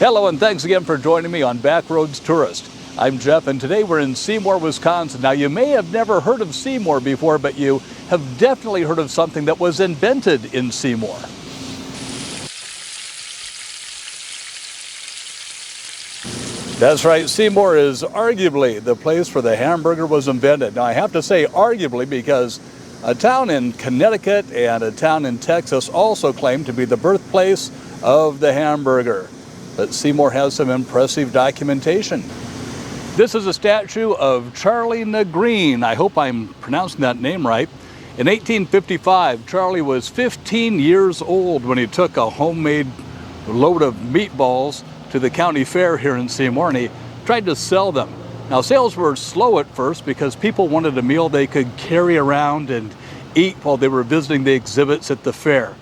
Hello, and thanks again for joining me on Backroads Tourist. I'm Jeff, and today we're in Seymour, Wisconsin. Now, you may have never heard of Seymour before, but you have definitely heard of something that was invented in Seymour. That's right, Seymour is arguably the place where the hamburger was invented. Now, I have to say arguably because a town in Connecticut and a town in Texas also claim to be the birthplace of the hamburger. But Seymour has some impressive documentation. This is a statue of Charlie Green. I hope I'm pronouncing that name right. In 1855, Charlie was 15 years old when he took a homemade load of meatballs to the county fair here in Seymour, and he tried to sell them. Now, sales were slow at first because people wanted a meal they could carry around and eat while they were visiting the exhibits at the fair.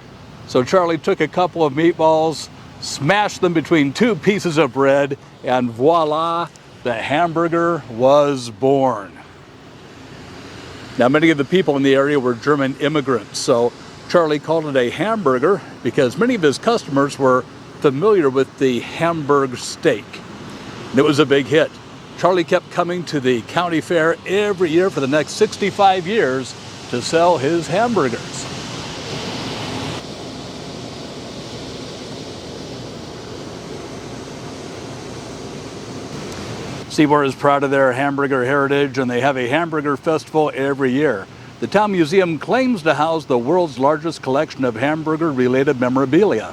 So Charlie took a couple of meatballs, smashed them between two pieces of bread, and voila, the hamburger was born. Now, many of the people in the area were German immigrants, so Charlie called it a hamburger because many of his customers were familiar with the Hamburg steak. And it was a big hit. Charlie kept coming to the county fair every year for the next 65 years to sell his hamburgers. Seymour is proud of their hamburger heritage, and they have a hamburger festival every year. The town museum claims to house the world's largest collection of hamburger-related memorabilia.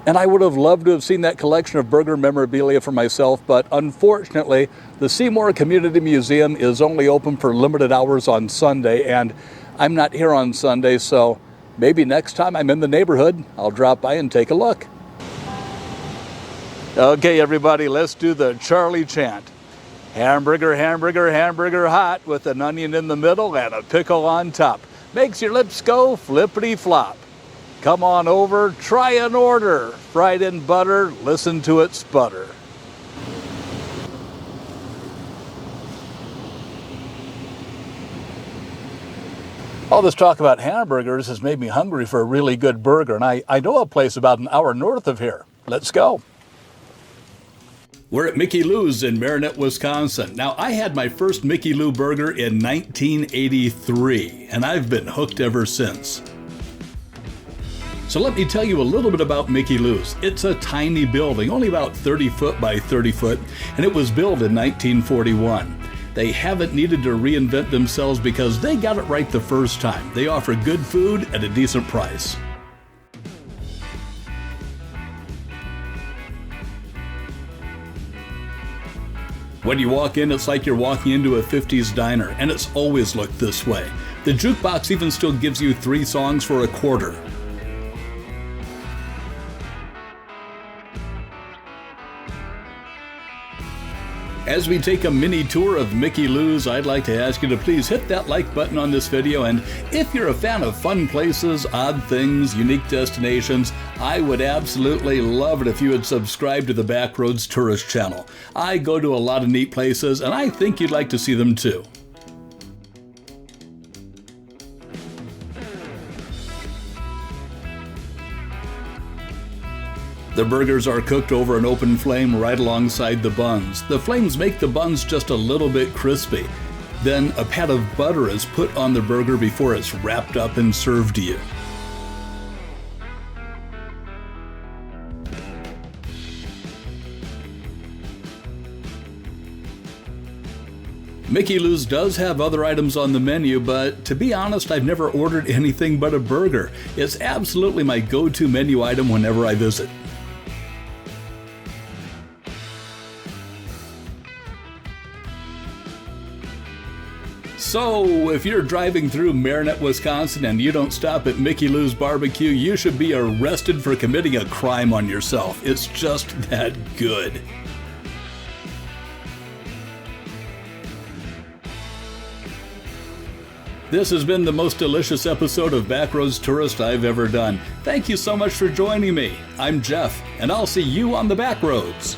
And I would have loved to have seen that collection of burger memorabilia for myself, but unfortunately, the Seymour Community Museum is only open for limited hours on Sunday, and I'm not here on Sunday, so maybe next time I'm in the neighborhood, I'll drop by and take a look. Okay, everybody, let's do the Charlie chant. Hamburger, hamburger, hamburger hot with an onion in the middle and a pickle on top. Makes your lips go flippity-flop. Come on over, try an order. Fried in butter, listen to it sputter. All this talk about hamburgers has made me hungry for a really good burger, and I know a place about an hour north of here. Let's go. We're at Micky-Lu's in Marinette, Wisconsin. Now, I had my first Micky-Lu burger in 1983, and I've been hooked ever since. So let me tell you a little bit about Micky-Lu's. It's a tiny building, only about 30 foot by 30 foot, and it was built in 1941. They haven't needed to reinvent themselves because they got it right the first time. They offer good food at a decent price. When you walk in, it's like you're walking into a 50s diner, and it's always looked this way. The jukebox even still gives you 3 songs for a quarter. As we take a mini tour of Micky-Lu's, I'd like to ask you to please hit that like button on this video, and if you're a fan of fun places, odd things, unique destinations, I would absolutely love it if you would subscribe to the Backroads Tourist channel. I go to a lot of neat places, and I think you'd like to see them too. The burgers are cooked over an open flame right alongside the buns. The flames make the buns just a little bit crispy. Then a pat of butter is put on the burger before it's wrapped up and served to you. Micky-Lu's does have other items on the menu, but to be honest, I've never ordered anything but a burger. It's absolutely my go-to menu item whenever I visit. So, if you're driving through Marinette, Wisconsin and you don't stop at Micky-Lu's Barbecue, you should be arrested for committing a crime on yourself. It's just that good. This has been the most delicious episode of Backroads Tourist I've ever done. Thank you so much for joining me. I'm Jeff, and I'll see you on the Backroads.